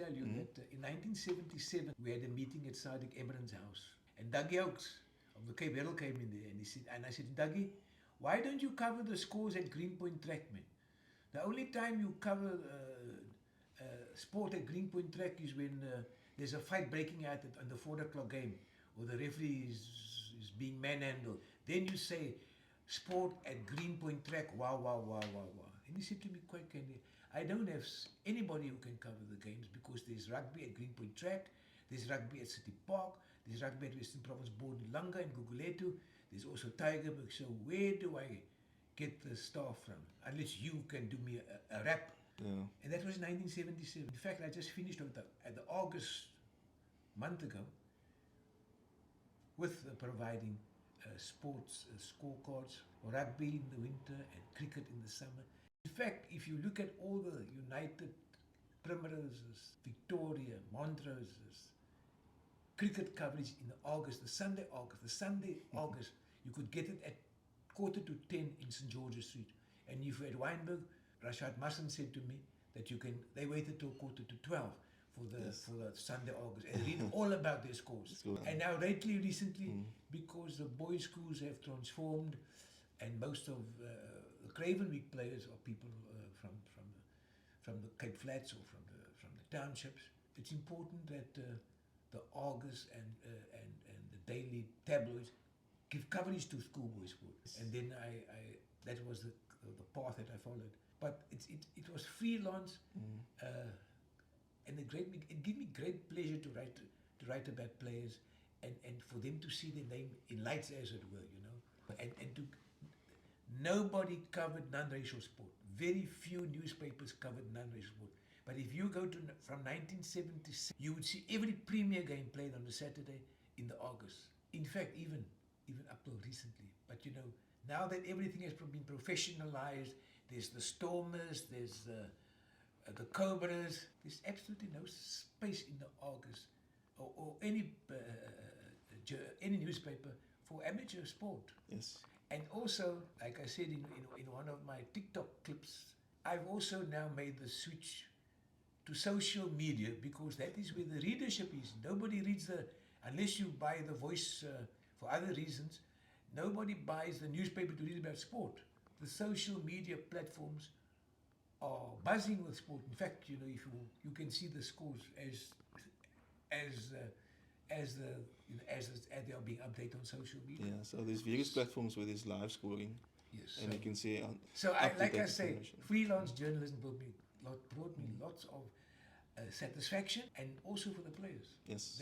tell you that in 1977 we had a meeting at Sadiq Emran's house, and Dougie Oakes of the Cape Herald came in there, and he said, and I said, Dougie, why don't you cover the scores at Greenpoint Track, man? The only time you cover sport at Greenpoint Track is when there's a fight breaking out on the 4 o'clock game, or the referee is being manhandled. Then you say, sport at Greenpoint Track, wow, wow, wow, wow, wow. And he said to me quite candidly, I don't have anybody who can cover the games because there's rugby at Greenpoint Track, there's rugby at City Park, there's rugby at Western Province Board in Langa and Guguletu, there's also Tigerberg. So where do I get the staff from? Unless you can do me a rap. Yeah. And that was 1977. In fact, I just finished at the August month ago with providing sports scorecards, rugby in the winter and cricket in the summer. In fact, if you look at all the United, Primroses, Victoria, Montroses, cricket coverage in the Sunday August, you could get it at 9:45 in St. George's Street. And if you're at Wynberg, Rashad Masson said to me that they waited till 11:45 for the Sunday August and read all about their scores. And now recently, because the boys' schools have transformed and most of the Craven Week players are people from the Cape Flats or from the townships, it's important that the Argus and the daily tabloids give coverage to schoolboy sport. And then that was the path that I followed. But it was freelance, and it gave me great pleasure to write about players and for them to see their name in lights, as it were, you know. And nobody covered non-racial sport. Very few newspapers covered non-racial sport. But if you go from 1976, you would see every Premier game played on a Saturday in the August. In fact, even up till recently. But you know, now that everything has been professionalized, there's the Stormers, there's the Cobras, there's absolutely no space in the August or any newspaper for amateur sport. Yes. And also, like I said in one of my TikTok clips, I've also now made the switch to social media because that is where the readership is. Nobody reads unless you buy the Voice for other reasons, nobody buys the newspaper to read about sport. The social media platforms are buzzing with sport. In fact, you know, if you can see the scores as they are being updated on social media. Yeah, so there's various platforms where there's live scoring. Yes. And you can see like I say, freelance journalism brought me lots of satisfaction, and also for the players. Yes.